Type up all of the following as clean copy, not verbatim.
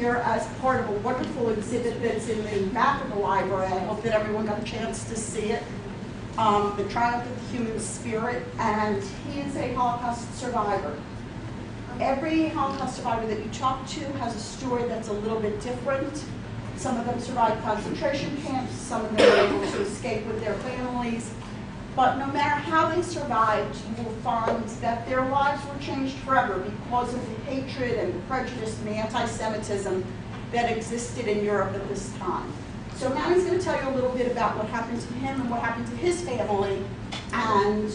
here as part of a wonderful exhibit that's in the back of the library. I hope that everyone got a chance to see it. The Triumph of the Human Spirit, and he is a Holocaust survivor. Every Holocaust survivor that you talk to has a story that's a little bit different. Some of them survived concentration camps, some of them were able to escape with their families. But no matter how they survived, you will find that their lives were changed forever because of the hatred and the prejudice and the anti-Semitism that existed in Europe at this time. So Manny's going to tell you a little bit about what happened to him and what happened to his family and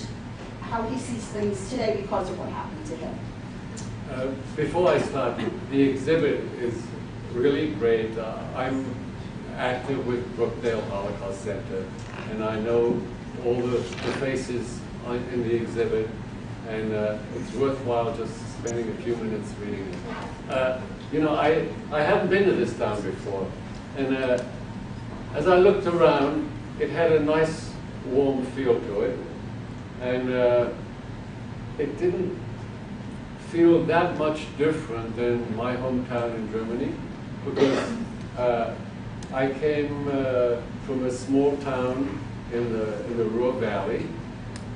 how he sees things today because of what happened to him. Before I start, the exhibit is really great. I'm active with Brookdale Holocaust Center, and I know all the faces in the exhibit, and it's worthwhile just spending a few minutes reading it. You know, I haven't been to this town before, and as I looked around, it had a nice warm feel to it, and it didn't feel that much different than my hometown in Germany, because I came from a small town in the Ruhr Valley,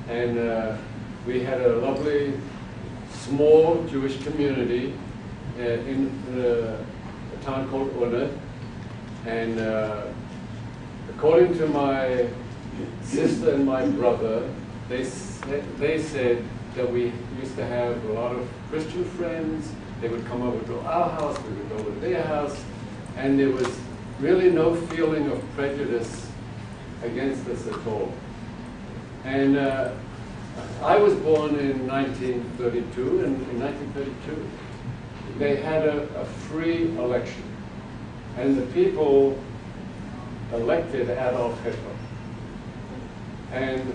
and we had a lovely small Jewish community in a town called Unna, and according to my sister and my brother, they said that we used to have a lot of Christian friends. They would come over to our house, we would go to their house, and there was really no feeling of prejudice against us at all. And I was born in 1932, and in 1932 they had a free election, and the people elected Adolf Hitler. And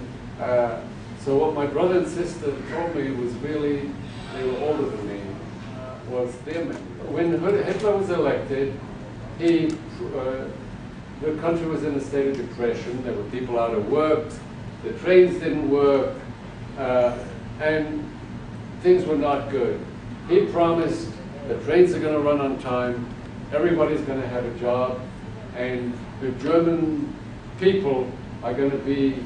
so what my brother and sister told me was really, they were older than me, was when Hitler was elected, the country was in a state of depression. There were people out of work, the trains didn't work, and things were not good. He promised the trains are going to run on time, everybody's going to have a job, and the German people are going to be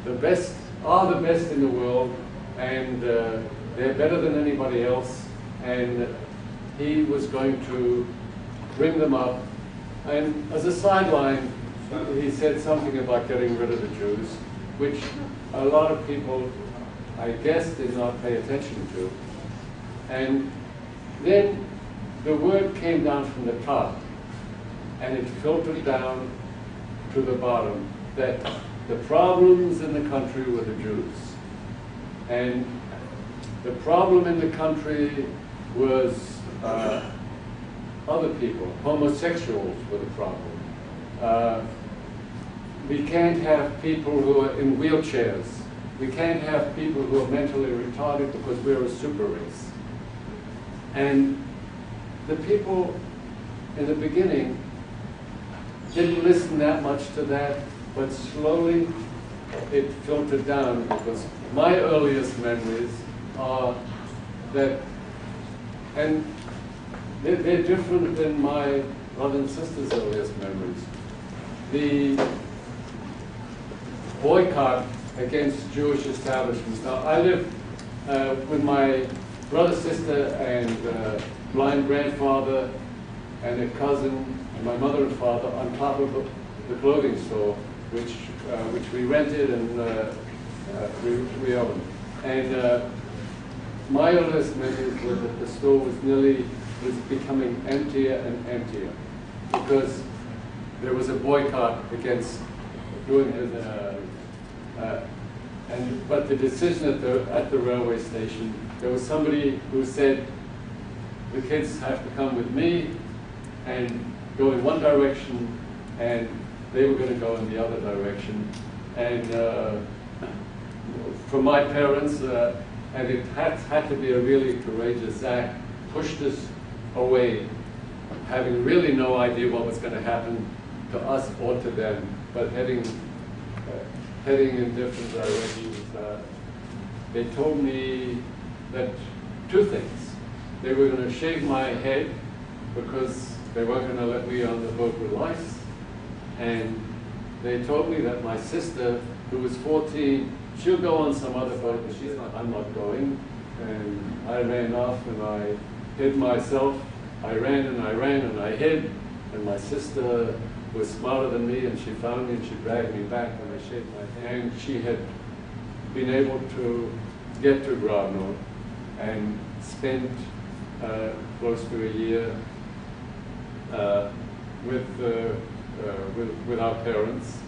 the best in the world, and they're better than anybody else, and he was going to bring them up. And as a sideline, he said something about getting rid of the Jews, which a lot of people, I guess, did not pay attention to. And then the word came down from the top, and it filtered down to the bottom, that the problems in the country were the Jews. And the problem in the country was other people. Homosexuals were the problem. We can't have people who are in wheelchairs. We can't have people who are mentally retarded because we're a super race. And the people in the beginning didn't listen that much to that, but slowly it filtered down, because my earliest memories are that, and they're different than my brother and sister's earliest memories. The boycott against Jewish establishments. Now, I live with my brother, sister, and blind grandfather, and a cousin, and my mother and father on top of the clothing store, which we rented and we owned. And my earliest memories were that the store was becoming emptier and emptier, because there was a boycott against doing it. But the decision at the railway station, there was somebody who said, the kids have to come with me and go in one direction, and they were going to go in the other direction. And for my parents, and it had to be a really courageous act, pushed us away, having really no idea what was going to happen to us or to them, but heading in different directions. They told me that two things. They were going to shave my head because they weren't going to let me on the boat with lice. And they told me that my sister, who was 14, she'll go on some other boat, but she's not, I'm not going. And I ran off and I hid myself. I ran and I ran and I hid. And my sister was smarter than me, and she found me and she dragged me back and I shaved my head. And she had been able to get to Grodno and spent close to a year with our parents,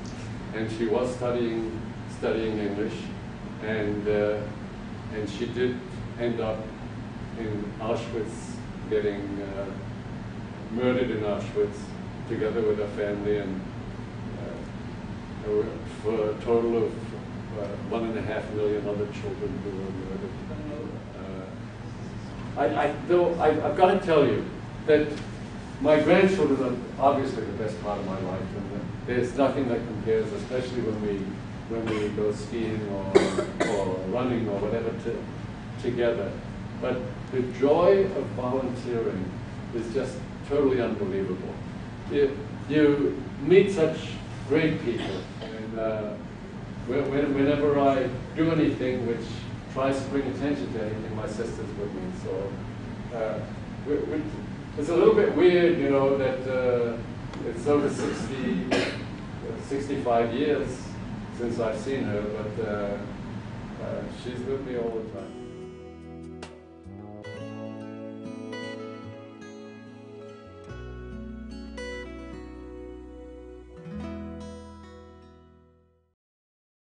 and she was studying English, and she did end up in Auschwitz, getting murdered in Auschwitz, together with her family, and for a total of 1.5 million other children who were murdered. I've got to tell you that my grandchildren are obviously the best part of my life, and there's nothing that compares, especially when we go skiing or running or whatever together. But the joy of volunteering is just totally unbelievable. You meet such great people, and whenever I do anything which tries to bring attention to anything, my sister's with me. So it's a little bit weird, you know, that it's over 65 years since I've seen her, but she's with me all the time.